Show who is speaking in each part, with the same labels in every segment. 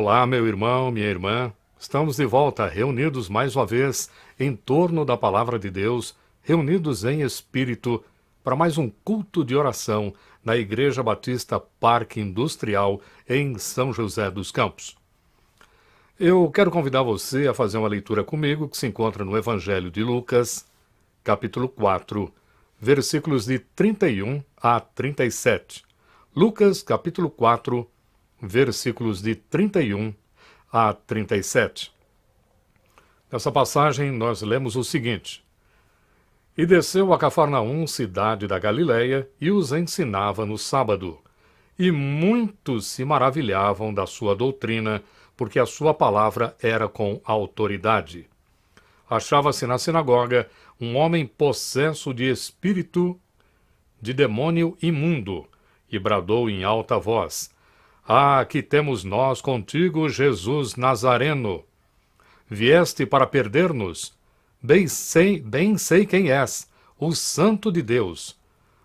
Speaker 1: Olá, meu irmão, minha irmã. Estamos de volta, reunidos mais uma vez em torno da Palavra de Deus, reunidos em espírito, para mais um culto de oração na Igreja Batista Parque Industrial, em São José dos Campos. Eu quero convidar você a fazer uma leitura comigo que se encontra no Evangelho de Lucas, capítulo 4, versículos de 31 a 37. Lucas, capítulo 4, versículos de 31 a 37. Nessa passagem nós lemos o seguinte: E desceu a Cafarnaum, cidade da Galileia, e os ensinava no sábado. E muitos se maravilhavam da sua doutrina, porque a sua palavra era com autoridade. Achava-se na sinagoga um homem possesso de espírito de demônio imundo, e bradou em alta voz: Ah, que temos nós contigo, Jesus Nazareno! Vieste para perder-nos? Bem sei quem és, o Santo de Deus.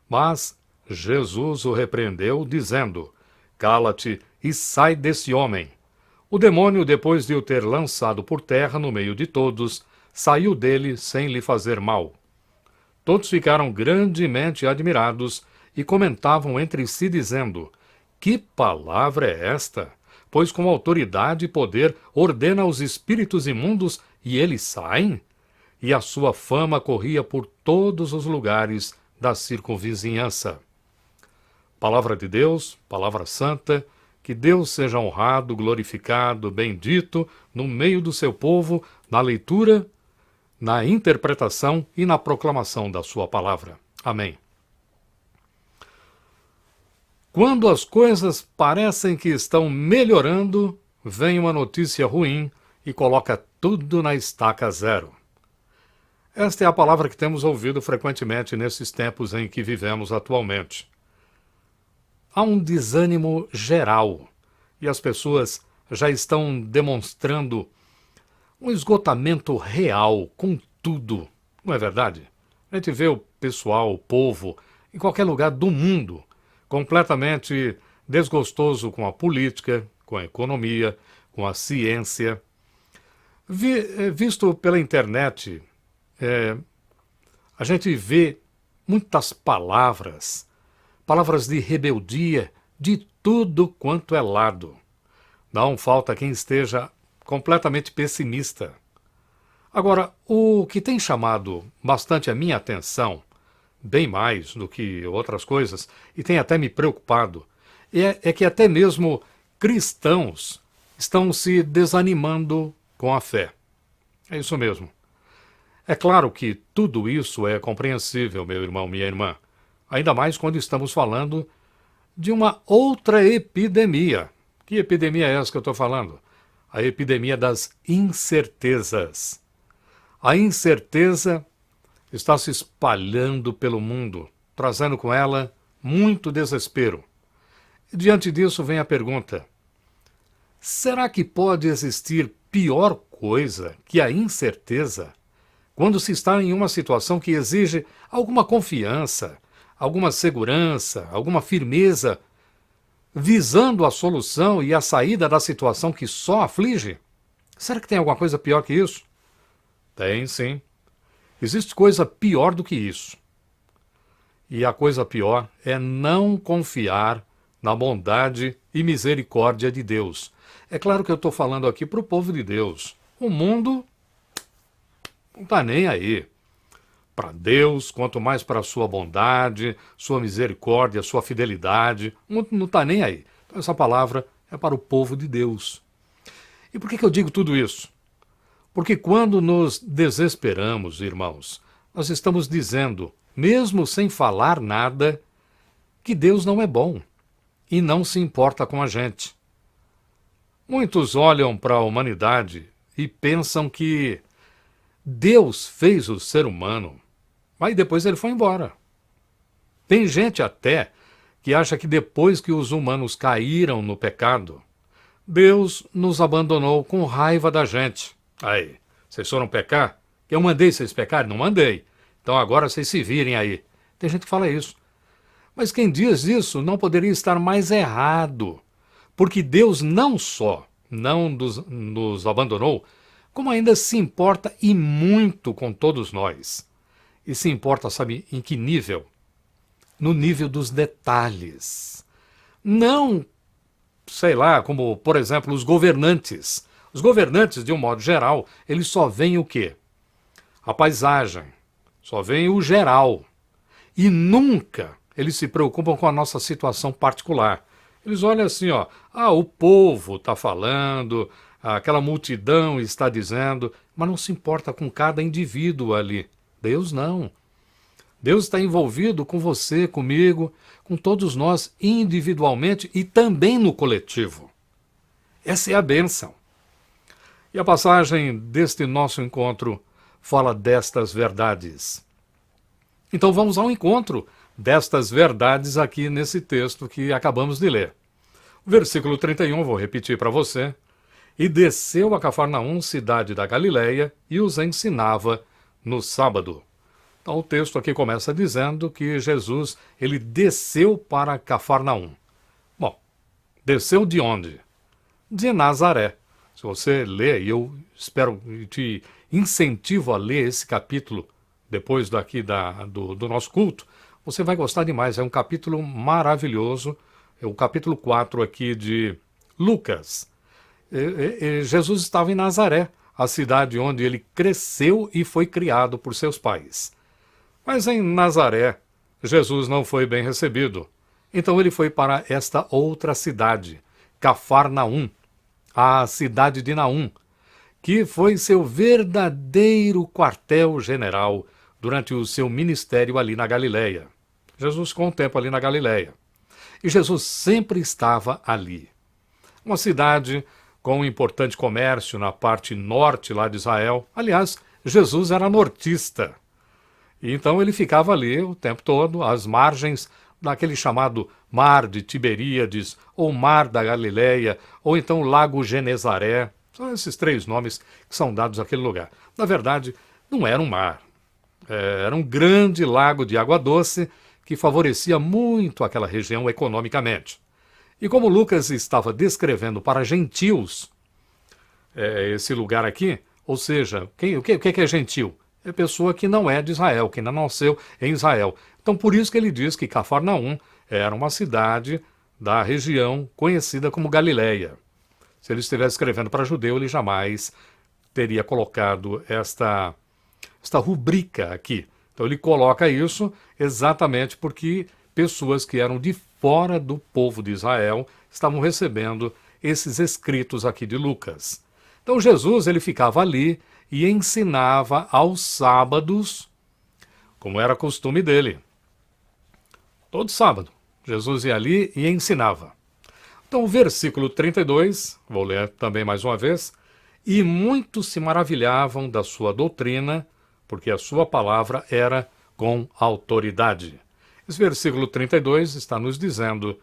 Speaker 1: Mas Jesus o repreendeu, dizendo: Cala-te e sai desse homem. O demônio, depois de o ter lançado por terra no meio de todos, saiu dele sem lhe fazer mal. Todos ficaram grandemente admirados e comentavam entre si, dizendo: Que palavra é esta? Pois com autoridade e poder ordena aos espíritos imundos e eles saem? E a sua fama corria por todos os lugares da circunvizinhança. Palavra de Deus, palavra santa, que Deus seja honrado, glorificado, bendito no meio do seu povo, na leitura, na interpretação e na proclamação da sua palavra. Amém. Quando as coisas parecem que estão melhorando, vem uma notícia ruim e coloca tudo na estaca zero. Esta é a palavra que temos ouvido frequentemente nesses tempos em que vivemos atualmente. Há um desânimo geral e as pessoas já estão demonstrando um esgotamento real com tudo, não é verdade? A gente vê o pessoal, o povo, em qualquer lugar do mundo, completamente desgostoso com a política, com a economia, com a ciência. Visto pela internet, a gente vê muitas palavras de rebeldia, de tudo quanto é lado. Não falta quem esteja completamente pessimista. Agora, o que tem chamado bastante a minha atenção, bem mais do que outras coisas, e tem até me preocupado, é que até mesmo cristãos estão se desanimando com a fé. É isso mesmo. É claro que tudo isso é compreensível, meu irmão, minha irmã, ainda mais quando estamos falando de uma outra epidemia. Que epidemia é essa que eu estou falando? A epidemia das incertezas. A incerteza está se espalhando pelo mundo, trazendo com ela muito desespero. E diante disso vem a pergunta: será que pode existir pior coisa que a incerteza quando se está em uma situação que exige alguma confiança, alguma segurança, alguma firmeza, visando a solução e a saída da situação que só aflige? Será que tem alguma coisa pior que isso? Tem, sim. Existe coisa pior do que isso. E a coisa pior é não confiar na bondade e misericórdia de Deus. É claro que eu estou falando aqui para o povo de Deus. O mundo não está nem aí. Para Deus, quanto mais para a sua bondade, sua misericórdia, sua fidelidade, não está nem aí. Então essa palavra é para o povo de Deus. E por que eu digo tudo isso? Porque quando nos desesperamos, irmãos, nós estamos dizendo, mesmo sem falar nada, que Deus não é bom e não se importa com a gente. Muitos olham para a humanidade e pensam que Deus fez o ser humano, mas depois ele foi embora. Tem gente até que acha que depois que os humanos caíram no pecado, Deus nos abandonou com raiva da gente. Aí, vocês foram pecar? Eu mandei vocês pecarem? Não mandei. Então agora vocês se virem aí. Tem gente que fala isso. Mas quem diz isso não poderia estar mais errado. Porque Deus não só não nos abandonou, como ainda se importa e muito com todos nós. E se importa, sabe, em que nível? No nível dos detalhes. Não, sei lá, como, por exemplo, os governantes. Os governantes, de um modo geral, eles só veem o quê? A paisagem. Só veem o geral. E nunca eles se preocupam com a nossa situação particular. Eles olham assim, ó, o povo está falando, aquela multidão está dizendo, mas não se importa com cada indivíduo ali. Deus não. Deus está envolvido com você, comigo, com todos nós individualmente e também no coletivo. Essa é a bênção. E a passagem deste nosso encontro fala destas verdades. Então vamos ao encontro destas verdades aqui nesse texto que acabamos de ler. O versículo 31, vou repetir para você. E desceu a Cafarnaum, cidade da Galileia, e os ensinava no sábado. Então o texto aqui começa dizendo que Jesus, ele desceu para Cafarnaum. Bom, desceu de onde? De Nazaré. Se você ler, e eu espero te incentivo a ler esse capítulo depois daqui do nosso culto, você vai gostar demais. É um capítulo maravilhoso. É o capítulo 4 aqui de Lucas. Jesus estava em Nazaré, a cidade onde ele cresceu e foi criado por seus pais. Mas em Nazaré, Jesus não foi bem recebido. Então ele foi para esta outra cidade, Cafarnaum, a cidade de Naum, que foi seu verdadeiro quartel-general durante o seu ministério ali na Galileia. Jesus ficou um tempo ali na Galileia. E Jesus sempre estava ali. Uma cidade com um importante comércio na parte norte lá de Israel. Aliás, Jesus era nortista. E então ele ficava ali o tempo todo, às margens daquele chamado Mar de Tiberíades, ou Mar da Galileia, ou então Lago Genezaré. São esses três nomes que são dados àquele lugar. Na verdade, não era um mar. Era um grande lago de água doce que favorecia muito aquela região economicamente. E como Lucas estava descrevendo para gentios esse lugar aqui, ou seja, o que é gentil? É pessoa que não é de Israel, que ainda não nasceu em Israel. Então por isso que ele diz que Cafarnaum era uma cidade da região conhecida como Galileia. Se ele estivesse escrevendo para judeu, ele jamais teria colocado esta rubrica aqui. Então ele coloca isso exatamente porque pessoas que eram de fora do povo de Israel estavam recebendo esses escritos aqui de Lucas. Então Jesus ele ficava ali e ensinava aos sábados, como era costume dele. Todo sábado, Jesus ia ali e ensinava. Então o versículo 32, vou ler também mais uma vez. E muitos se maravilhavam da sua doutrina, porque a sua palavra era com autoridade. Esse versículo 32 está nos dizendo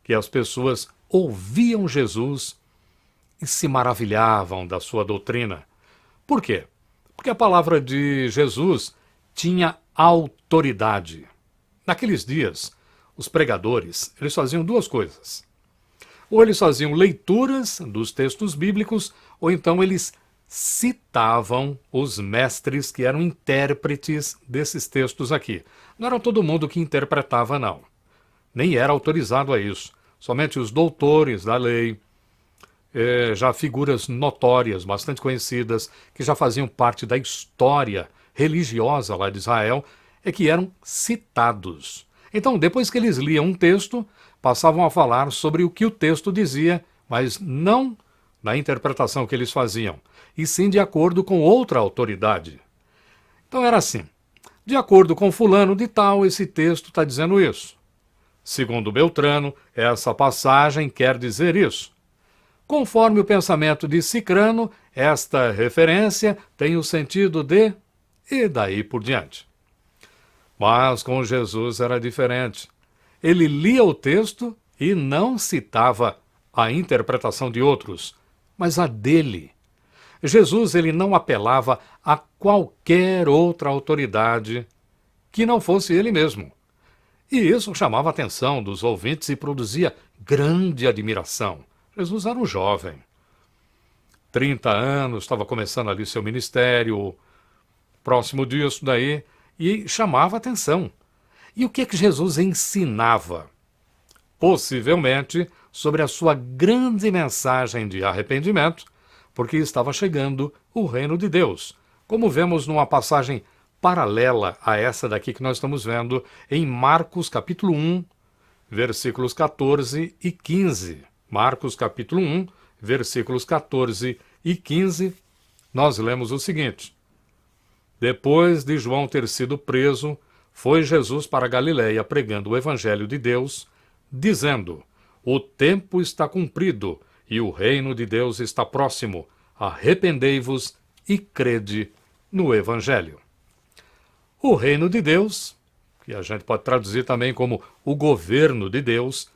Speaker 1: que as pessoas ouviam Jesus e se maravilhavam da sua doutrina. Por quê? Porque a palavra de Jesus tinha autoridade. Naqueles dias, os pregadores, eles faziam duas coisas. Ou eles faziam leituras dos textos bíblicos, ou então eles citavam os mestres que eram intérpretes desses textos aqui. Não era todo mundo que interpretava, não. Nem era autorizado a isso. Somente os doutores da lei, já figuras notórias, bastante conhecidas, que já faziam parte da história religiosa lá de Israel, que eram citados. Então, depois que eles liam um texto, passavam a falar sobre o que o texto dizia, mas não na interpretação que eles faziam, e sim de acordo com outra autoridade. Então era assim, de acordo com fulano de tal, esse texto está dizendo isso. Segundo Beltrano, essa passagem quer dizer isso. Conforme o pensamento de Cicrano, esta referência tem o sentido de... e daí por diante. Mas com Jesus era diferente. Ele lia o texto e não citava a interpretação de outros, mas a dele. Jesus ele não apelava a qualquer outra autoridade que não fosse ele mesmo. E isso chamava a atenção dos ouvintes e produzia grande admiração. Jesus era um jovem. 30 anos, estava começando ali seu ministério, próximo disso daí, e chamava atenção. E o que é que Jesus ensinava? Possivelmente sobre a sua grande mensagem de arrependimento, porque estava chegando o reino de Deus, como vemos numa passagem paralela a essa daqui que nós estamos vendo em Marcos capítulo 1, versículos 14 e 15. Marcos capítulo 1, versículos 14 e 15, nós lemos o seguinte: Depois de João ter sido preso, foi Jesus para Galiléia pregando o evangelho de Deus, dizendo: O tempo está cumprido e o reino de Deus está próximo. Arrependei-vos e crede no evangelho. O reino de Deus, que a gente pode traduzir também como o governo de Deus,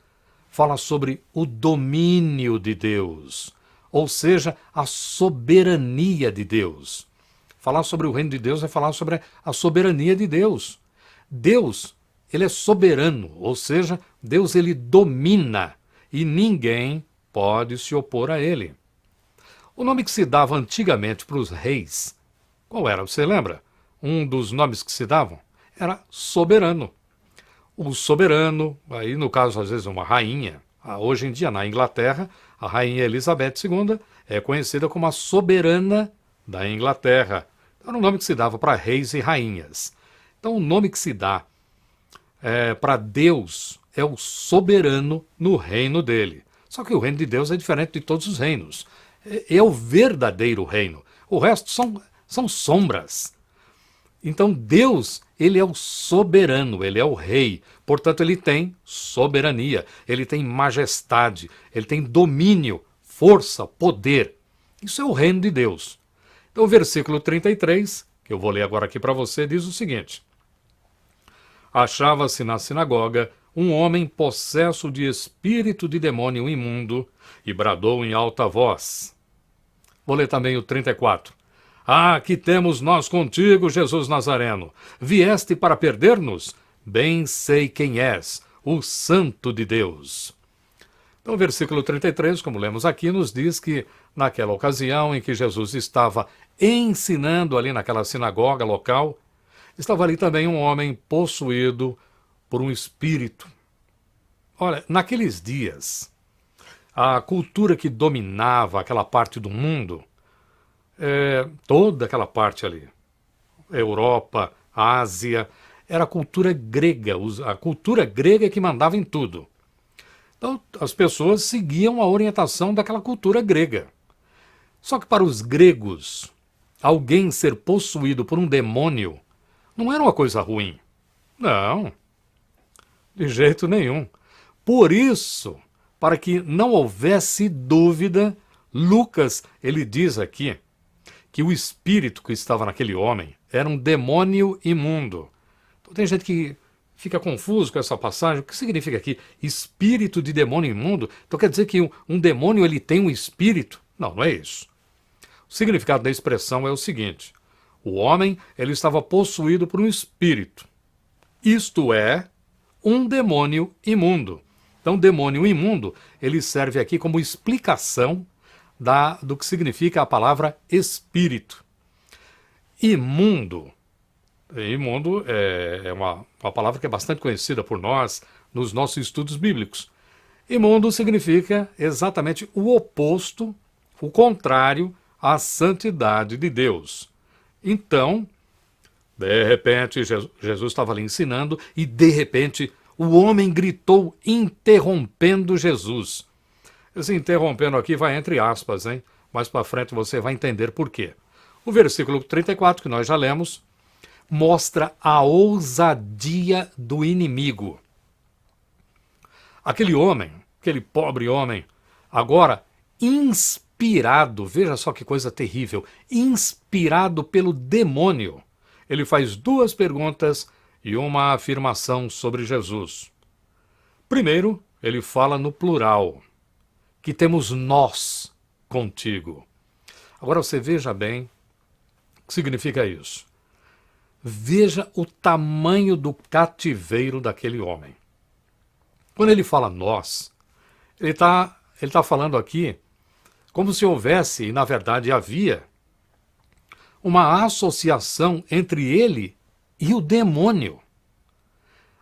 Speaker 1: fala sobre o domínio de Deus, ou seja, a soberania de Deus. Falar sobre o reino de Deus é falar sobre a soberania de Deus. Deus, ele é soberano, ou seja, Deus ele domina e ninguém pode se opor a ele. O nome que se dava antigamente para os reis, qual era? Você lembra? Um dos nomes que se davam era soberano. O soberano, aí no caso às vezes uma rainha, hoje em dia na Inglaterra, a rainha Elizabeth II é conhecida como a soberana da Inglaterra. Era um nome que se dava para reis e rainhas. Então o nome que se dá para Deus é o soberano no reino dele. Só que o reino de Deus é diferente de todos os reinos. É o verdadeiro reino. O resto são sombras. Então Deus, ele é o soberano, ele é o rei. Portanto, ele tem soberania, ele tem majestade, ele tem domínio, força, poder. Isso é o reino de Deus. Então o versículo 33, que eu vou ler agora aqui para você, diz o seguinte: Achava-se na sinagoga um homem possesso de espírito de demônio imundo e bradou em alta voz. Vou ler também o 34. Ah, que temos nós contigo, Jesus Nazareno? Vieste para perder-nos? Bem sei quem és, o Santo de Deus. Então o versículo 33, como lemos aqui, nos diz que naquela ocasião em que Jesus estava ensinando ali naquela sinagoga local, estava ali também um homem possuído por um espírito. Olha, naqueles dias, a cultura que dominava aquela parte do mundo, toda aquela parte ali, Europa, Ásia, era a cultura grega, a cultura grega que mandava em tudo. Então as pessoas seguiam a orientação daquela cultura grega. Só que para os gregos, alguém ser possuído por um demônio não era uma coisa ruim. Não, de jeito nenhum. Por isso, para que não houvesse dúvida, Lucas, ele diz aqui que o espírito que estava naquele homem era um demônio imundo. Então tem gente que fica confuso com essa passagem. O que significa aqui? Espírito de demônio imundo? Então quer dizer que um demônio ele tem um espírito? Não, não é isso. O significado da expressão é o seguinte: o homem ele estava possuído por um espírito. Isto é, um demônio imundo. Então, demônio imundo, ele serve aqui como explicação do que significa a palavra espírito. Imundo é uma palavra que é bastante conhecida por nós nos nossos estudos bíblicos. Imundo significa exatamente o oposto, o contrário à santidade de Deus. Então, de repente, Jesus estava ali ensinando e, de repente, o homem gritou, interrompendo Jesus. Esse interrompendo aqui vai entre aspas, hein? Mais para frente você vai entender por quê. O versículo 34, que nós já lemos, mostra a ousadia do inimigo. Aquele homem, aquele pobre homem, agora inspirado, veja só que coisa terrível, inspirado pelo demônio, ele faz duas perguntas e uma afirmação sobre Jesus. Primeiro, ele fala no plural, que temos nós contigo. Agora você veja bem o que significa isso. Veja o tamanho do cativeiro daquele homem. Quando ele fala nós, ele tá falando aqui Como se houvesse, e na verdade havia, uma associação entre ele e o demônio.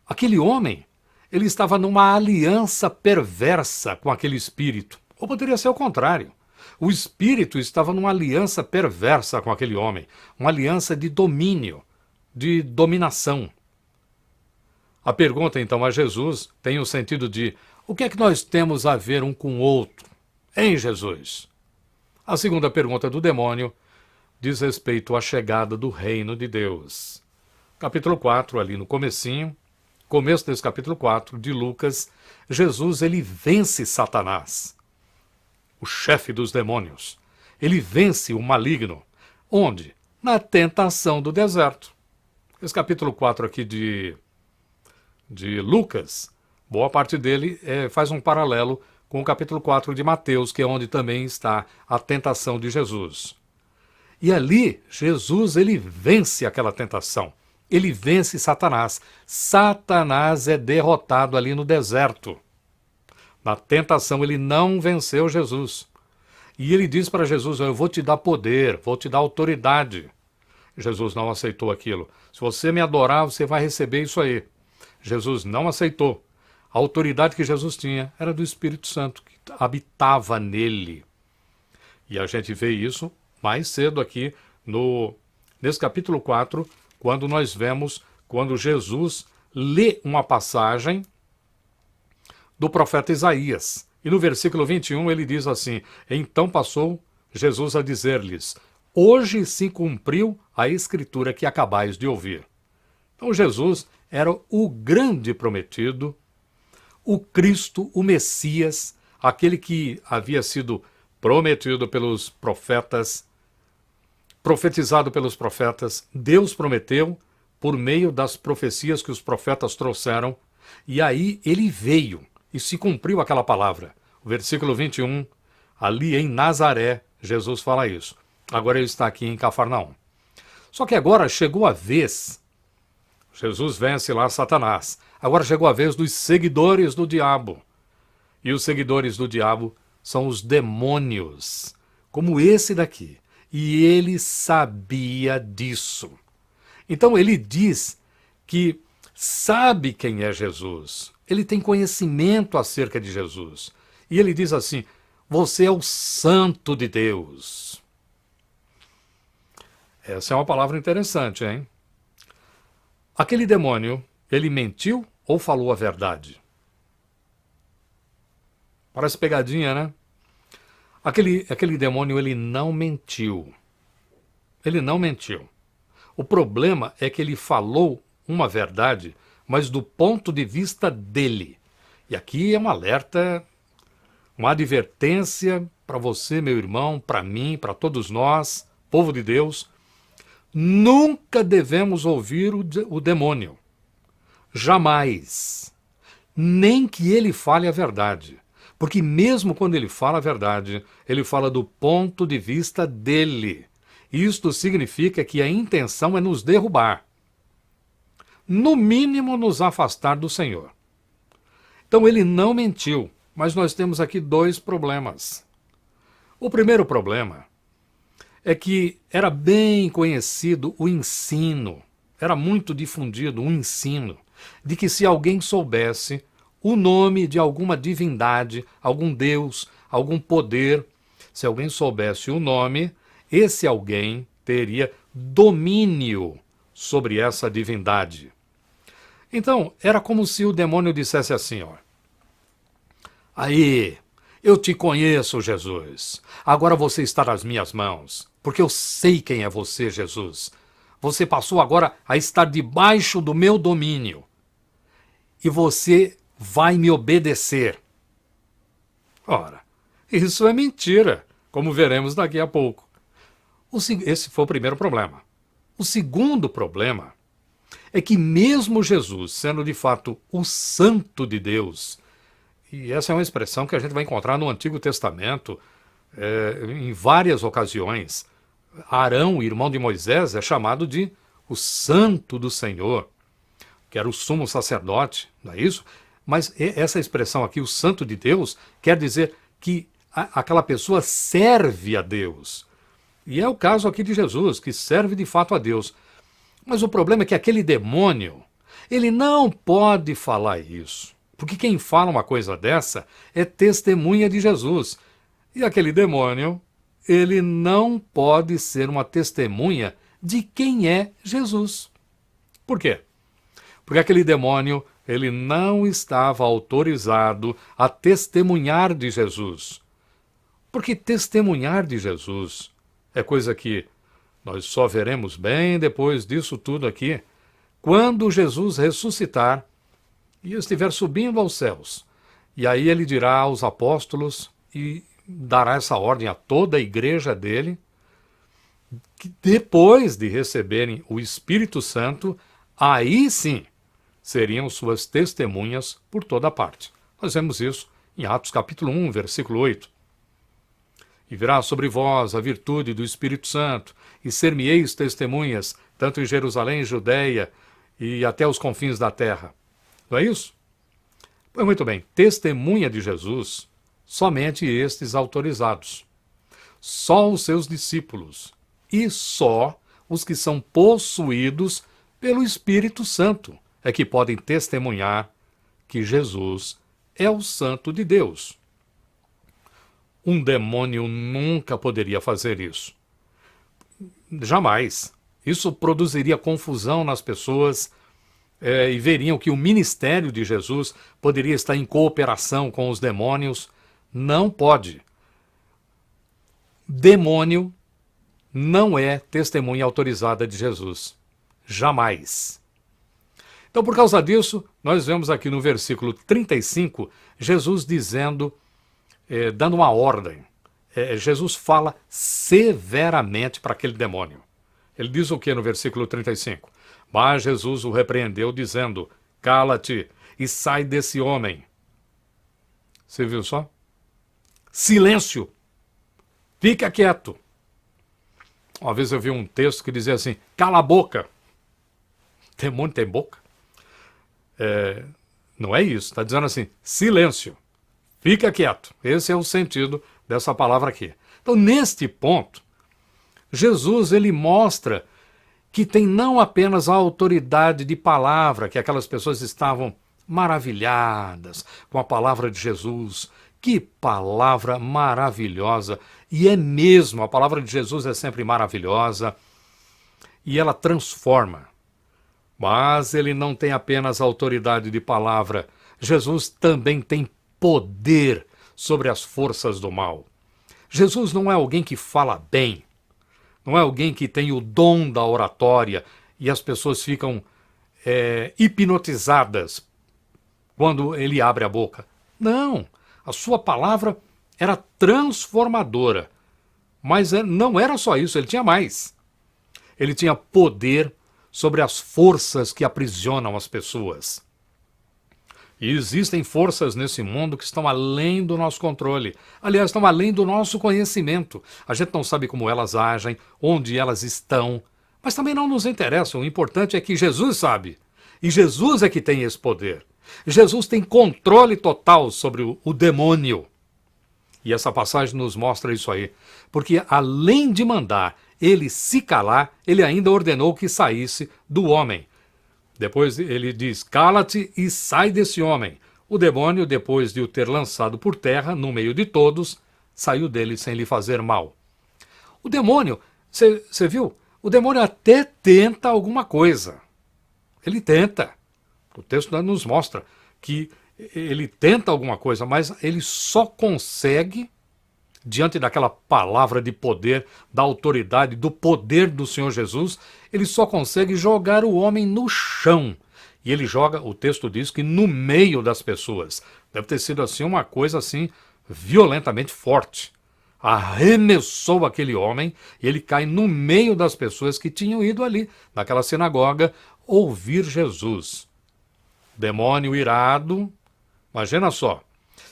Speaker 1: Aquele homem, ele estava numa aliança perversa com aquele espírito. Ou poderia ser o contrário. O espírito estava numa aliança perversa com aquele homem. Uma aliança de domínio, de dominação. A pergunta, então, a Jesus tem o sentido de: o que é que nós temos a ver um com o outro? Em Jesus. A segunda pergunta do demônio diz respeito à chegada do reino de Deus. Capítulo 4, ali no começo desse capítulo 4 de Lucas, Jesus ele vence Satanás, o chefe dos demônios. Ele vence o maligno. Onde? Na tentação do deserto. Esse capítulo 4 aqui de Lucas, boa parte dele faz um paralelo com o capítulo 4 de Mateus, que é onde também está a tentação de Jesus. E ali, Jesus ele vence aquela tentação. Ele vence Satanás. Satanás é derrotado ali no deserto. Na tentação, ele não venceu Jesus. E ele diz para Jesus: eu vou te dar poder, vou te dar autoridade. Jesus não aceitou aquilo. Se você me adorar, você vai receber isso aí. Jesus não aceitou. A autoridade que Jesus tinha era do Espírito Santo, que habitava nele. E a gente vê isso mais cedo aqui nesse capítulo 4, quando Jesus lê uma passagem do profeta Isaías. E no versículo 21 ele diz assim: então passou Jesus a dizer-lhes: hoje se cumpriu a escritura que acabais de ouvir. Então Jesus era o grande prometido, o Cristo, o Messias, aquele que havia sido prometido pelos profetas, profetizado pelos profetas. Deus prometeu por meio das profecias que os profetas trouxeram, e aí ele veio e se cumpriu aquela palavra. O versículo 21, ali em Nazaré, Jesus fala isso. Agora ele está aqui em Cafarnaum. Só que agora chegou a vez, Jesus vence lá Satanás, agora chegou a vez dos seguidores do diabo. E os seguidores do diabo são os demônios, como esse daqui. E ele sabia disso. Então ele diz que sabe quem é Jesus. Ele tem conhecimento acerca de Jesus. E ele diz assim: você é o Santo de Deus. Essa é uma palavra interessante, hein? Aquele demônio, ele mentiu ou falou a verdade? Parece pegadinha, né? Aquele demônio, ele não mentiu. Ele não mentiu. O problema é que ele falou uma verdade, mas do ponto de vista dele. E aqui é um alerta, uma advertência para você, meu irmão, para mim, para todos nós, povo de Deus. Nunca devemos ouvir o demônio. Jamais. Nem que ele fale a verdade. Porque mesmo quando ele fala a verdade, ele fala do ponto de vista dele. Isto significa que a intenção é nos derrubar. No mínimo, nos afastar do Senhor. Então ele não mentiu, mas nós temos aqui dois problemas. O primeiro problema é que era bem conhecido o ensino, era muito difundido o ensino, de que se alguém soubesse o nome de alguma divindade, algum deus, algum poder, se alguém soubesse o nome, esse alguém teria domínio sobre essa divindade. Então, era como se o demônio dissesse assim, ó: aí, eu te conheço, Jesus. Agora você está nas minhas mãos, porque eu sei quem é você, Jesus. Você passou agora a estar debaixo do meu domínio. E você vai me obedecer. Ora, isso é mentira, como veremos daqui a pouco. Esse foi o primeiro problema. O segundo problema é que mesmo Jesus, sendo de fato o Santo de Deus, e essa é uma expressão que a gente vai encontrar no Antigo Testamento em várias ocasiões. Arão, irmão de Moisés, é chamado de o Santo do Senhor, que era o sumo sacerdote, não é isso? Mas essa expressão aqui, o Santo de Deus, quer dizer que aquela pessoa serve a Deus. E é o caso aqui de Jesus, que serve de fato a Deus. Mas o problema é que aquele demônio, ele não pode falar isso. Porque quem fala uma coisa dessa é testemunha de Jesus. E aquele demônio, ele não pode ser uma testemunha de quem é Jesus. Por quê? Porque aquele demônio, ele não estava autorizado a testemunhar de Jesus. Porque testemunhar de Jesus é coisa que nós só veremos bem depois disso tudo aqui, quando Jesus ressuscitar e estiver subindo aos céus. E aí ele dirá aos apóstolos e dará essa ordem a toda a igreja dele, que depois de receberem o Espírito Santo, aí sim seriam suas testemunhas por toda parte. Nós vemos isso em Atos capítulo 1, versículo 8. E virá sobre vós a virtude do Espírito Santo, e ser-me-eis testemunhas, tanto em Jerusalém, Judeia e até os confins da terra. Não é isso? Pois muito bem, testemunha de Jesus, somente estes autorizados. Só os seus discípulos, e só os que são possuídos pelo Espírito Santo é que podem testemunhar que Jesus é o Santo de Deus. Um demônio nunca poderia fazer isso. Jamais. Isso produziria confusão nas pessoas e veriam que o ministério de Jesus poderia estar em cooperação com os demônios. Não pode. Demônio não é testemunha autorizada de Jesus. Jamais. Então, por causa disso, nós vemos aqui no versículo 35, Jesus dizendo, dando uma ordem. Jesus fala severamente para aquele demônio. Ele diz o que no versículo 35? Mas Jesus o repreendeu, dizendo, cala-te e sai desse homem. Você viu só? Silêncio! Fica quieto! Uma vez eu vi um texto que dizia assim, cala a boca! Demônio tem boca? Não é isso, está dizendo assim, silêncio! Fica quieto. Esse é o sentido dessa palavra aqui. Então, neste ponto, Jesus ele mostra que tem não apenas a autoridade de palavra, que aquelas pessoas estavam maravilhadas com a palavra de Jesus. Que palavra maravilhosa! E é mesmo, a palavra de Jesus é sempre maravilhosa e ela transforma. Mas ele não tem apenas a autoridade de palavra. Jesus também tem poder sobre as forças do mal. Jesus não é alguém que fala bem, não é alguém que tem o dom da oratória e as pessoas ficam hipnotizadas quando ele abre a boca. Não, a sua palavra era transformadora, mas não era só isso, ele tinha mais. Ele tinha poder sobre as forças que aprisionam as pessoas. E existem forças nesse mundo que estão além do nosso controle. Aliás, estão além do nosso conhecimento. A gente não sabe como elas agem, onde elas estão, mas também não nos interessa. O importante é que Jesus sabe. E Jesus é que tem esse poder. Jesus tem controle total sobre o demônio. E essa passagem nos mostra isso aí. Porque além de mandar ele se calar, ele ainda ordenou que saísse do homem. Depois ele diz, cala-te e sai desse homem. O demônio, depois de o ter lançado por terra, no meio de todos, saiu dele sem lhe fazer mal. O demônio, você viu? O demônio até tenta alguma coisa. Ele tenta. O texto nos mostra que ele tenta alguma coisa, mas ele só consegue, diante daquela palavra de poder, da autoridade, do poder do Senhor Jesus, ele só consegue jogar o homem no chão. E ele joga, o texto diz que no meio das pessoas. Deve ter sido assim uma coisa assim violentamente forte. Arremessou aquele homem e ele cai no meio das pessoas que tinham ido ali, naquela sinagoga, ouvir Jesus. Demônio irado, imagina só,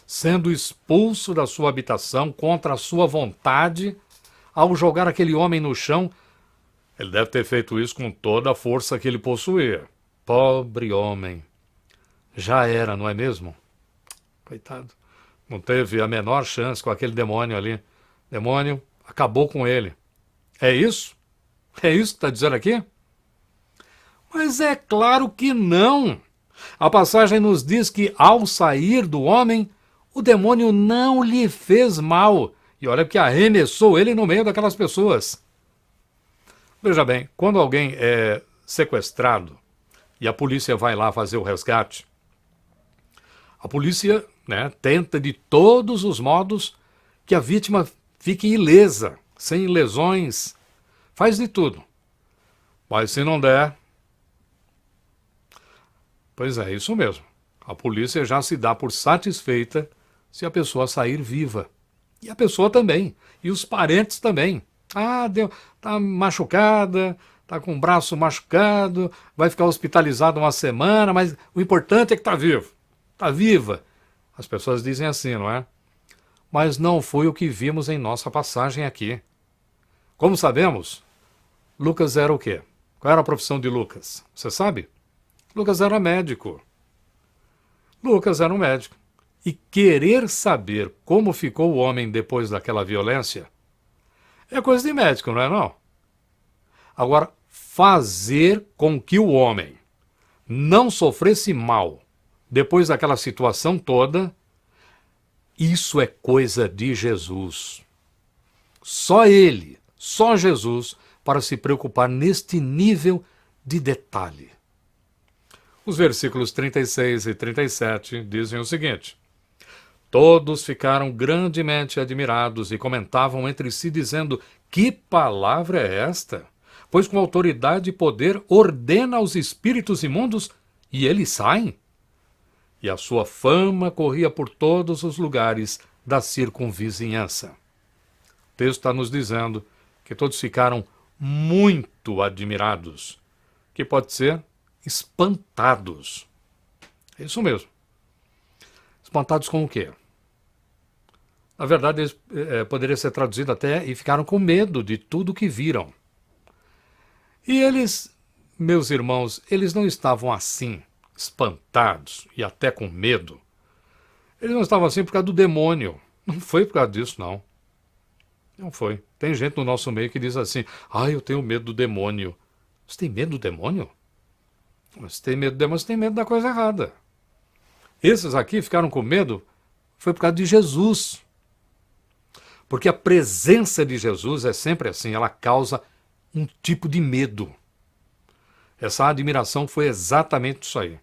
Speaker 1: sendo expulso da sua habitação contra a sua vontade, ao jogar aquele homem no chão, ele deve ter feito isso com toda a força que ele possuía. Pobre homem. Já era, não é mesmo? Coitado. Não teve a menor chance com aquele demônio ali. O demônio acabou com ele. É isso? É isso que está dizendo aqui? Mas é claro que não. A passagem nos diz que ao sair do homem, o demônio não lhe fez mal. E olha que arremessou ele no meio daquelas pessoas. Veja bem, quando alguém é sequestrado e a polícia vai lá fazer o resgate, a polícia, né, tenta de todos os modos que a vítima fique ilesa, sem lesões, faz de tudo. Mas se não der, pois é, isso mesmo. A polícia já se dá por satisfeita se a pessoa sair viva. E a pessoa também. E os parentes também. Ah, tá machucada, tá com o braço machucado, vai ficar hospitalizado uma semana, mas o importante é que tá vivo. Tá viva. As pessoas dizem assim, não é? Mas não foi o que vimos em nossa passagem aqui. Como sabemos, Lucas era o quê? Qual era a profissão de Lucas? Você sabe? Lucas era médico. Lucas era um médico. E querer saber como ficou o homem depois daquela violência é coisa de médico, não é não? Agora, fazer com que o homem não sofresse mal depois daquela situação toda, isso é coisa de Jesus. Só ele, só Jesus, para se preocupar neste nível de detalhe. Os versículos 36 e 37 dizem o seguinte: todos ficaram grandemente admirados e comentavam entre si, dizendo: que palavra é esta? Pois com autoridade e poder ordena aos espíritos imundos e eles saem. E a sua fama corria por todos os lugares da circunvizinhança. O texto está nos dizendo que todos ficaram muito admirados, que pode ser espantados. É isso mesmo. Espantados com o quê? Na verdade, poderia ser traduzido até e ficaram com medo de tudo que viram. E eles, meus irmãos, eles não estavam assim, espantados e até com medo. Eles não estavam assim por causa do demônio. Não foi por causa disso, não. Não foi. Tem gente no nosso meio que diz assim: ah, eu tenho medo do demônio. Você tem medo do demônio? Você tem medo do demônio, você tem medo da coisa errada. Esses aqui ficaram com medo, foi por causa de Jesus. Porque a presença de Jesus é sempre assim, ela causa um tipo de medo. Essa admiração foi exatamente isso aí.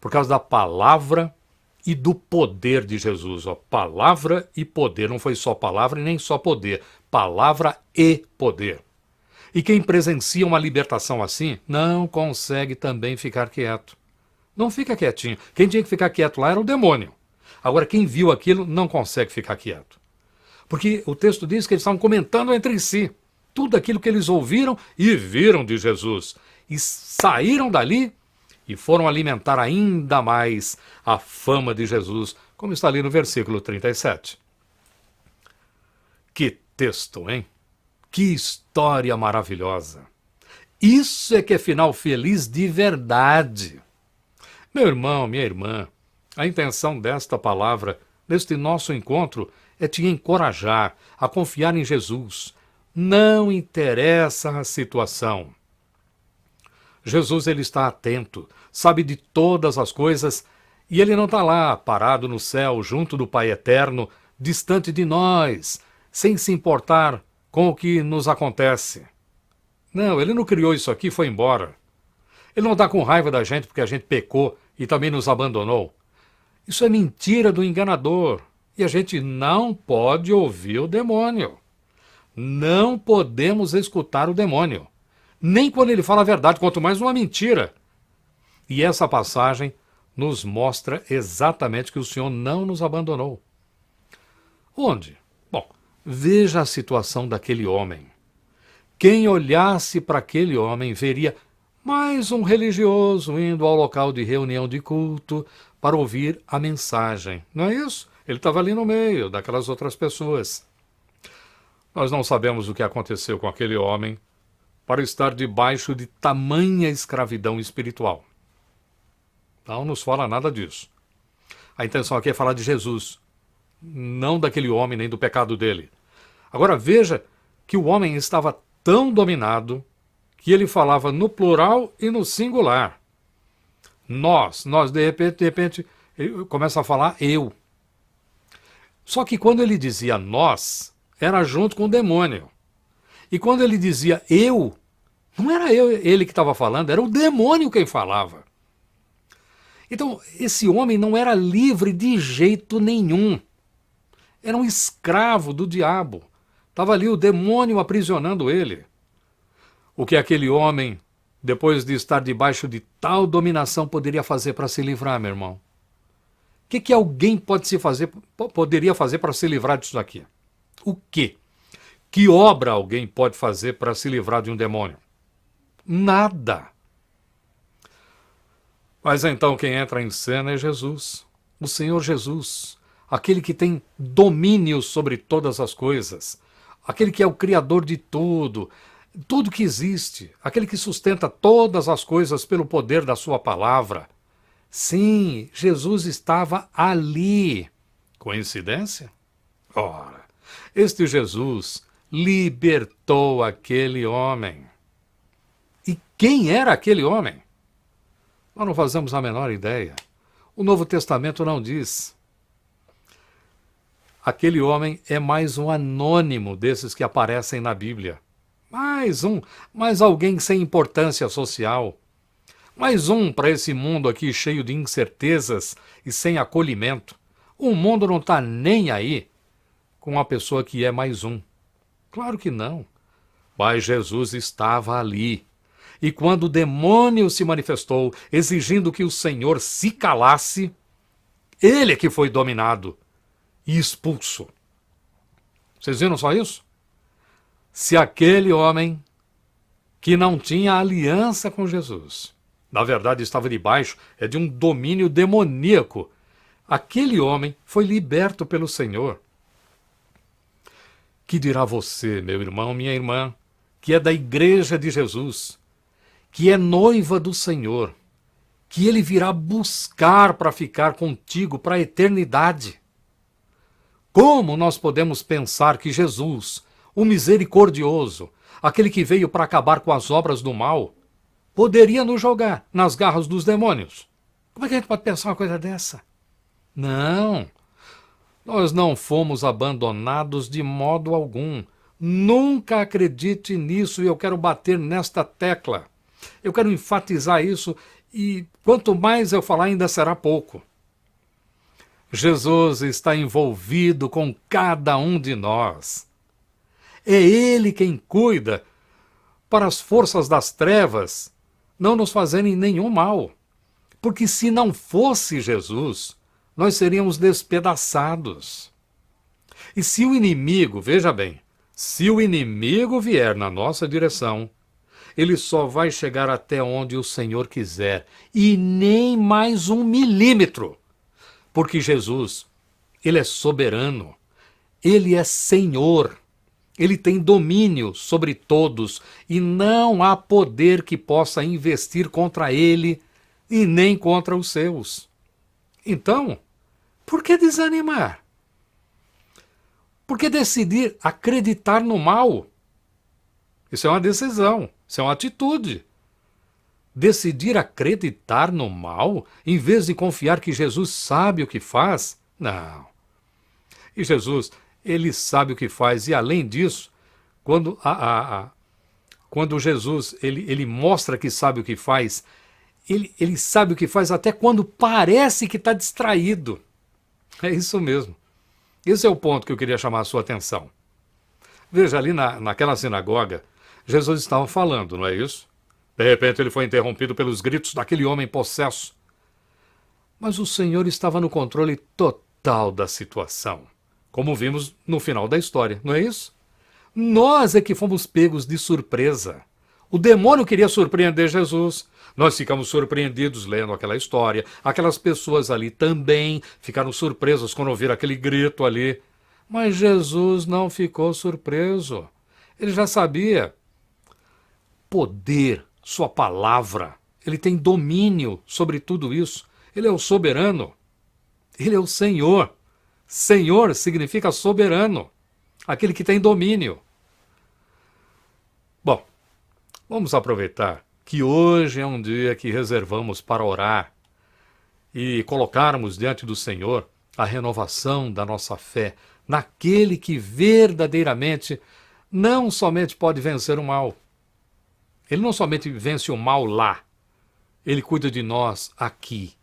Speaker 1: Por causa da palavra e do poder de Jesus. Ó, palavra e poder, não foi só palavra e nem só poder. Palavra e poder. E quem presencia uma libertação assim, não consegue também ficar quieto. Não fica quietinho. Quem tinha que ficar quieto lá era o demônio. Agora, quem viu aquilo não consegue ficar quieto. Porque o texto diz que eles estavam comentando entre si tudo aquilo que eles ouviram e viram de Jesus. E saíram dali e foram alimentar ainda mais a fama de Jesus, como está ali no versículo 37. Que texto, hein? Que história maravilhosa. Isso é que é final feliz de verdade. Meu irmão, minha irmã, a intenção desta palavra, neste nosso encontro, é te encorajar a confiar em Jesus. Não interessa a situação. Jesus, ele está atento, sabe de todas as coisas, e ele não está lá, parado no céu, junto do Pai Eterno, distante de nós, sem se importar com o que nos acontece. Não, ele não criou isso aqui e foi embora. Ele não está com raiva da gente porque a gente pecou e também nos abandonou. Isso é mentira do enganador. E a gente não pode ouvir o demônio. Não podemos escutar o demônio. Nem quando ele fala a verdade, quanto mais uma mentira. E essa passagem nos mostra exatamente que o Senhor não nos abandonou. Onde? Bom, veja a situação daquele homem. Quem olhasse para aquele homem veria mais um religioso indo ao local de reunião de culto para ouvir a mensagem. Não é isso? Ele estava ali no meio daquelas outras pessoas. Nós não sabemos o que aconteceu com aquele homem para estar debaixo de tamanha escravidão espiritual. Não nos fala nada disso. A intenção aqui é falar de Jesus. não daquele homem nem do pecado dele. Agora veja que o homem estava tão dominado que ele falava no plural e no singular. Nós, de repente, ele começa a falar eu. Só que quando ele dizia nós, era junto com o demônio. E quando ele dizia eu, não era ele que estava falando, era o demônio quem falava. Então, esse homem não era livre de jeito nenhum. Era um escravo do diabo. Estava ali o demônio aprisionando ele. O que aquele homem, depois de estar debaixo de tal dominação, poderia fazer para se livrar, meu irmão? O que alguém poderia fazer para se livrar disso aqui? O quê? Que obra alguém pode fazer para se livrar de um demônio? Nada. Mas então quem entra em cena é Jesus, o Senhor Jesus, aquele que tem domínio sobre todas as coisas, aquele que é o Criador de tudo, tudo que existe, aquele que sustenta todas as coisas pelo poder da sua palavra. Sim, Jesus estava ali. Coincidência? Ora, este Jesus libertou aquele homem. E quem era aquele homem? Nós não fazemos a menor ideia. O Novo Testamento não diz. Aquele homem é mais um anônimo desses que aparecem na Bíblia. Mais alguém sem importância social. Mais um para esse mundo aqui cheio de incertezas e sem acolhimento. O mundo não está nem aí com a pessoa que é mais um. Claro que não. Mas Jesus estava ali. E quando o demônio se manifestou, exigindo que o Senhor se calasse, ele é que foi dominado e expulso. Vocês viram só isso? Se aquele homem que não tinha aliança com Jesus, na verdade estava debaixo de um domínio demoníaco, aquele homem foi liberto pelo Senhor. Que dirá você, meu irmão, minha irmã, que é da Igreja de Jesus, que é noiva do Senhor, que ele virá buscar para ficar contigo para a eternidade? Como nós podemos pensar que Jesus, o misericordioso, aquele que veio para acabar com as obras do mal, poderia nos jogar nas garras dos demônios? Como é que a gente pode pensar uma coisa dessa? Não, nós não fomos abandonados de modo algum. Nunca acredite nisso e eu quero bater nesta tecla. Eu quero enfatizar isso e quanto mais eu falar ainda será pouco. Jesus está envolvido com cada um de nós. É Ele quem cuida para as forças das trevas não nos fazerem nenhum mal. Porque se não fosse Jesus, nós seríamos despedaçados. E se o inimigo, veja bem, se o inimigo vier na nossa direção, ele só vai chegar até onde o Senhor quiser, e nem mais 1 milímetro. Porque Jesus, ele é soberano, ele é Senhor, ele tem domínio sobre todos, e não há poder que possa investir contra ele, e nem contra os seus. Então, por que desanimar? Por que decidir acreditar no mal? Isso é uma decisão, isso é uma atitude. Decidir acreditar no mal, em vez de confiar que Jesus sabe o que faz? Não. E Jesus, ele sabe o que faz, e além disso, quando Jesus ele mostra que sabe o que faz, ele sabe o que faz até quando parece que está distraído. É isso mesmo. Esse é o ponto que eu queria chamar a sua atenção. Veja, ali naquela sinagoga, Jesus estava falando, não é isso? De repente ele foi interrompido pelos gritos daquele homem possesso. Mas o Senhor estava no controle total da situação, como vimos no final da história, não é isso? Nós é que fomos pegos de surpresa. O demônio queria surpreender Jesus. Nós ficamos surpreendidos lendo aquela história. Aquelas pessoas ali também ficaram surpresas quando ouviram aquele grito ali. Mas Jesus não ficou surpreso. Ele já sabia. Poder, sua palavra. Ele tem domínio sobre tudo isso. Ele é o soberano. Ele é o Senhor. Senhor significa soberano, aquele que tem domínio. Bom, vamos aproveitar que hoje é um dia que reservamos para orar e colocarmos diante do Senhor a renovação da nossa fé naquele que verdadeiramente não somente pode vencer o mal. Ele não somente vence o mal lá, ele cuida de nós aqui,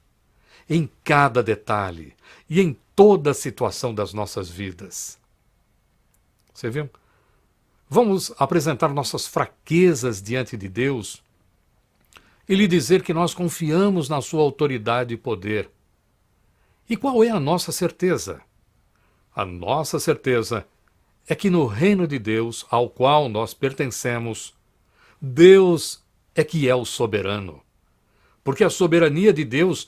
Speaker 1: em cada detalhe e em toda a situação das nossas vidas. Você viu? Vamos apresentar nossas fraquezas diante de Deus e lhe dizer que nós confiamos na sua autoridade e poder. E qual é a nossa certeza? A nossa certeza é que no reino de Deus, ao qual nós pertencemos, Deus é que é o soberano. Porque a soberania de Deus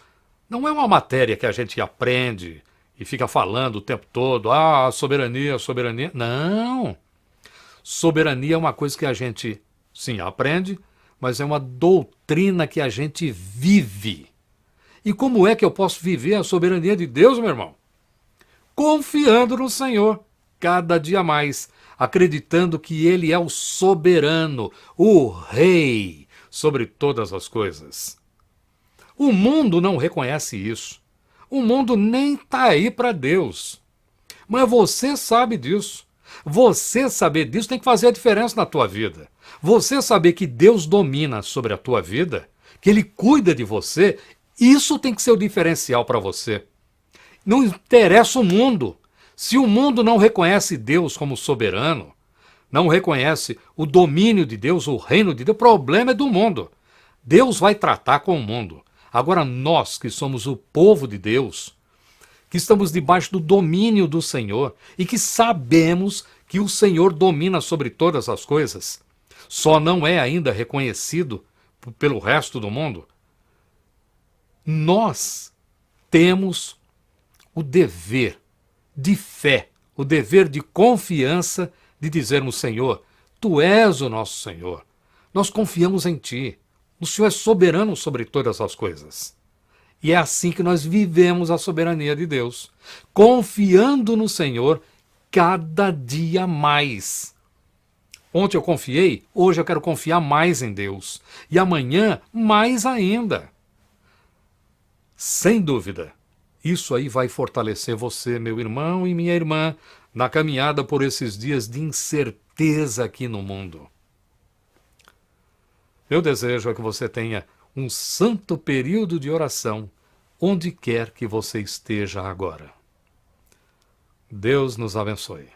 Speaker 1: não é uma matéria que a gente aprende e fica falando o tempo todo, soberania, soberania. Não! Soberania é uma coisa que a gente, sim, aprende, mas é uma doutrina que a gente vive. E como é que eu posso viver a soberania de Deus, meu irmão? Confiando no Senhor, cada dia mais, acreditando que Ele é o soberano, o rei sobre todas as coisas. O mundo não reconhece isso. O mundo nem está aí para Deus. Mas você sabe disso. Você saber disso tem que fazer a diferença na tua vida. Você saber que Deus domina sobre a tua vida, que Ele cuida de você, isso tem que ser o diferencial para você. Não interessa o mundo. Se o mundo não reconhece Deus como soberano, não reconhece o domínio de Deus, o reino de Deus, o problema é do mundo. Deus vai tratar com o mundo. Agora nós que somos o povo de Deus, que estamos debaixo do domínio do Senhor e que sabemos que o Senhor domina sobre todas as coisas, só não é ainda reconhecido pelo resto do mundo, nós temos o dever de fé, o dever de confiança de dizermos, Senhor, Tu és o nosso Senhor, nós confiamos em Ti, o Senhor é soberano sobre todas as coisas. E é assim que nós vivemos a soberania de Deus, confiando no Senhor cada dia mais. Ontem eu confiei, hoje eu quero confiar mais em Deus. E amanhã, mais ainda. Sem dúvida, isso aí vai fortalecer você, meu irmão e minha irmã, na caminhada por esses dias de incerteza aqui no mundo. Meu desejo é que você tenha um santo período de oração, onde quer que você esteja agora. Deus nos abençoe.